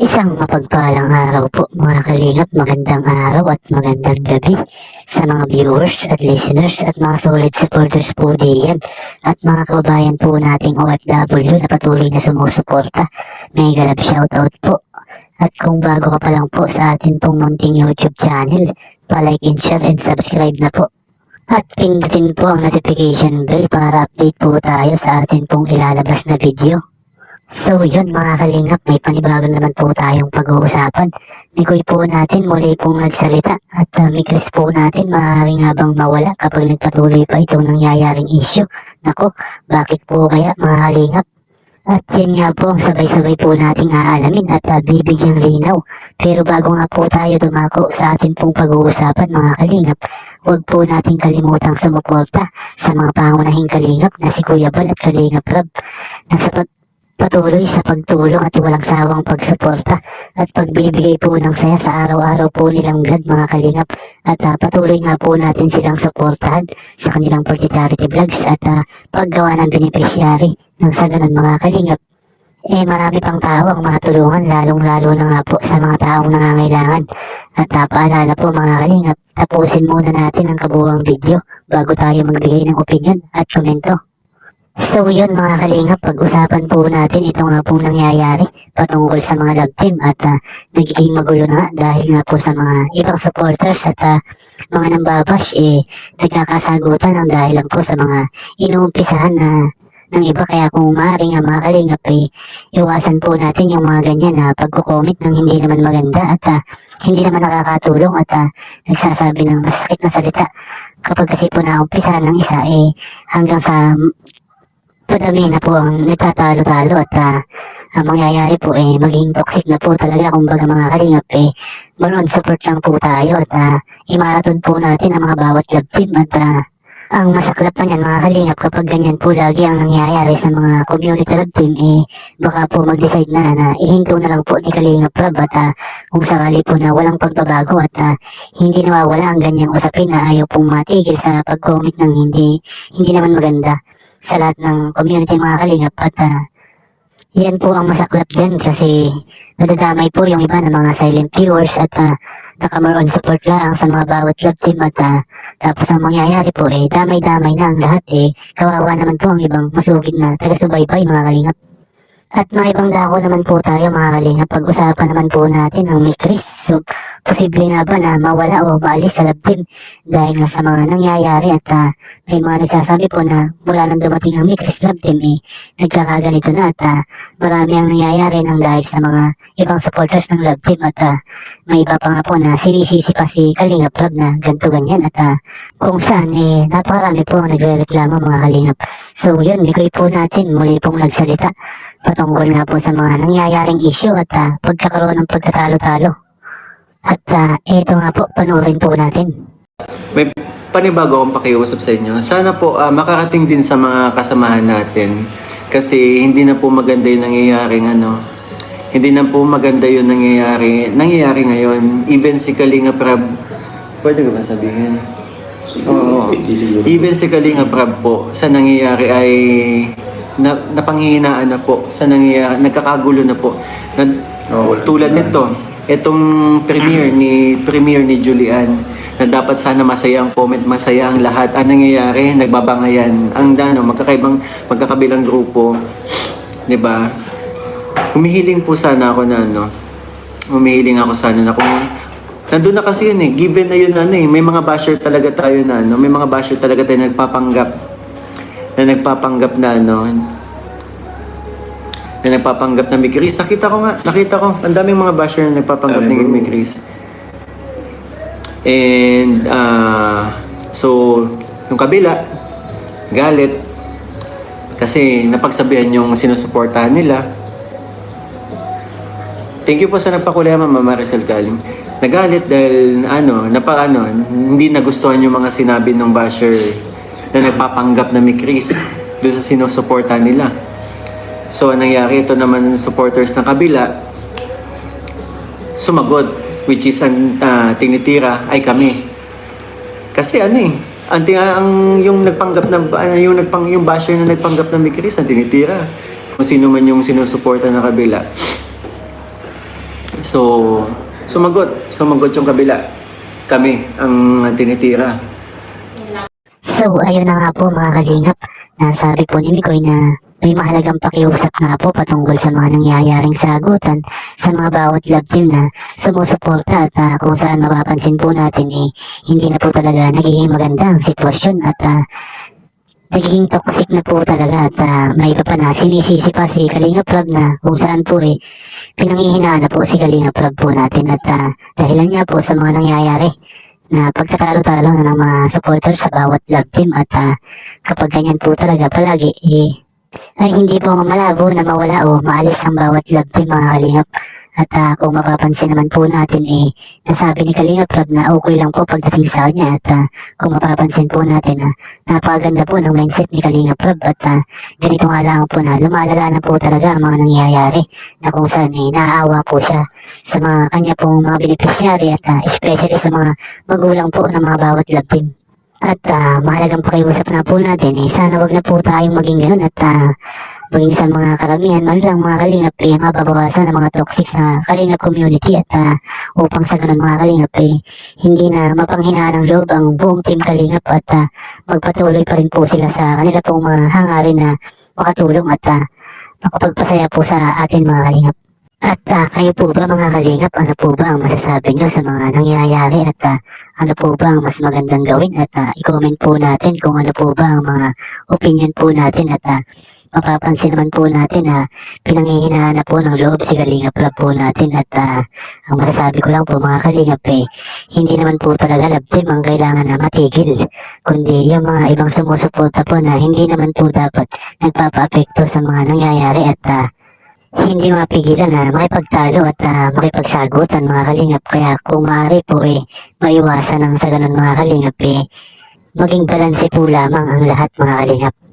Isang mapagpalang araw po mga kalingap, magandang araw at magandang gabi sa mga viewers at listeners at mga solid supporters po diyan at mga kababayan po nating OFW na patuloy na sumusuporta. May galab shoutout po. At kung bago ka pa lang po sa atin pong munting YouTube channel, pa-like and share and subscribe na po. At pindutin po ang notification bell para update po tayo sa atin pong ilalabas na video. So yun mga kalingap, may panibago naman po tayong pag-uusapan. Mikoy po natin muli pong nagsalita at Mikris po natin maaaring habang mawala kapag nagpatuloy pa itong nangyayaring issue. Nako, bakit po kaya mga kalingap? At yan nga po ang sabay-sabay po nating aalamin at bibigyang linaw. Pero bago nga po tayo dumako sa atin pong pag-uusapan mga kalingap, huwag po nating kalimutang sumuporta sa mga pangunahing kalingap na si Kuya Bal at Kalingap Rab na patuloy sa pagtulong at walang sawang pagsuporta at pagbibigay po ng saya sa araw-araw po nilang vlog mga kalingap at patuloy nga po natin silang suportahan sa kanilang pag-charity vlogs at paggawa ng beneficiary nang sa ganun mga kalingap marami pang tao ang matulungan lalong-lalo na nga po sa mga taong nangangailangan at paalala po mga kalingap, tapusin muna natin ang kabuuang video bago tayo magbigay ng opinion at komento. So yun mga kalingap, pag-usapan po natin ito nga pong nangyayari patungkol sa mga love team at nagiging magulo na dahil nga po sa mga ibang supporters at mga nambabash nagkakasagutan ng dahilan po sa mga inuumpisahan ng iba. Kaya kung maaaring mga kalingap iwasan po natin yung mga ganyan na pagko-comment ng hindi naman maganda at hindi naman nakakatulong at nagsasabi ng masakit na salita kapag kasi po naumpisahan ng isa hanggang sa padami na po ang nagtatalo-talo at ang mangyayari po maging toxic na po talaga. Kumbaga mga kalingap maroon support lang po tayo at i-marathon po natin ang mga bawat love team at ang masaklap pa niyan mga kalingap, kapag ganyan po lagi ang nangyayari sa mga community love team baka po mag-decide na ihinto na lang po ni Kalingap Rab at kung sakali po na walang pagbabago at hindi nawawala ang ganyang usapin na ayaw pong matigil sa pag-comment ng hindi naman maganda sa lahat ng community mga kalingap at yan po ang masaklap dyan kasi nadadamay po yung iba ng mga silent viewers at naka-more on support lang sa mga bawat love team at tapos ang mangyayari po damay-damay na ang lahat kawawa naman po ang ibang masugid na taga-subaybay mga kalingap. At mga ibang dako naman po tayo mga kalingap, pag-usapan naman po natin ang Mikris. So, posible nga ba na mawala o maalis sa love team dahil nga sa mga nangyayari at may mga nagsasabi po na mula nang dumating ang Mikris love team nagkakaganito na at marami ang nangyayari ng dahil sa mga ibang supporters ng love team at may iba pa nga po na sinisisi pa si Kalingap Rab na ganto ganyan at kung saan napakarami po ang nagre-reklamo mga kalingap. So yun, bigay po natin muli pong nagsalita patungkol nga po sa mga nangyayaring issue at pagkakaroon ng pagtatalo-talo. At eto nga po, panoorin po natin. May panibago akong pakiusap sa inyo. Sana po makarating din sa mga kasamahan natin kasi hindi na po maganda yung nangyayaring hindi na po maganda yung nangyayari ngayon. Even si Kalingap Rab, pwede ko ba sabihin? Oo. Even si Kalingap Rab po sa nangyayari ay napanghihinaan na po sa nangyayari, nagkakagulo na po. Tulad nito, itong premiere ni Julian na dapat sana masaya ang comment, masaya ang lahat. Ang nangyayari, nagbabangayan ang magkakabilang grupo, 'di ba? Humihiling po sana ako humihiling ako sana na kung nandun na kasi yun given na yun may mga basher talaga tayo may mga basher talaga tayo nagpapanggap na nagpapanggap na Mikris. Nakita ko ang daming mga basher na nagpapanggap ng Mikris. And so yung kabila galit kasi napagsabihan yung sinusuportahan nila. Thank you po sa nagpakulay Mama Maricel Kalim. Nagalit dahil hindi nagustuhan yung mga sinabi ng basher na nagpapanggap na Mikris doon sa sinusuporta nila. So, ang nangyari, ito naman supporters ng kabila, sumagot, which is tinitira ay kami. Kasi yung nagpanggap na yung basher na nagpanggap na Mikris ang tinitira. Kung sino man yung sinusuporta ng kabila. So, sumagot yung kabila. Kami ang tinitira. So, ayun na nga po mga kalingap. Nasabi po ni Mikoy na may mahalagang pakiusap nga po patungkol sa mga nangyayaring sagutan sa mga bawat love team na sumusuporta at kung saan mapapansin po natin hindi na po talaga nagiging maganda ang sitwasyon at nagiging toxic na po talaga at may iba pa na sinisisi pa si Kalinga Prab na kung saan po pinanghihinaan na po si Kalinga Prab po natin at dahilan nga po sa mga nangyayari na pagtatalo-talo na ng mga supporters sa bawat love team at kapag ganyan po talaga palagi ay hindi po malabo na mawala o maalis ang bawat love team mga kalingap. At kung mapapansin naman po natin nasabi ni Kalinga Prab na okay lang po pagdating sa kanya at kung mapapansin po natin na napakaganda po ng mindset ni Kalinga Prab at ganito nga lang po na lumalala na po talaga ang mga nangyayari na kung saan naaawa po siya sa mga kanya pong mga beneficiary at especially sa mga magulang po ng mga bawat love team. At mahalagang pakiusap na po natin sana wag na po tayong maging ganun at maging sa mga karamihan man lang mga kalingap mababawasan ang mga toxic sa kalingap community at upang sa ganun mga kalingap hindi na mapanghinaan ng loob ang buong team kalingap at magpatuloy pa rin po sila sa kanila pong mga hangarin na makatulong at makapagpasaya po sa atin mga kalingap. At kayo po ba mga kalingap, ano po ba ang masasabi nyo sa mga nangyayari at ano po ba ang mas magandang gawin at i-comment po natin kung ano po ba ang mga opinion po natin at mapapansin naman po natin na pinanghihinaan na po ng loob si Kalingap Prab po natin at ang masasabi ko lang po mga kalingap hindi naman po talaga love team ang kailangan na matigil kundi yung mga ibang sumusuporta po na hindi naman po dapat nagpapa-apekto sa mga nangyayari at hindi mapigilan na makipagtalo at makipagsagutan mga kalingap kaya kung maaari po maiwasan ang sa ganun mga kalingap maging balanse po lamang ang lahat mga kalingap.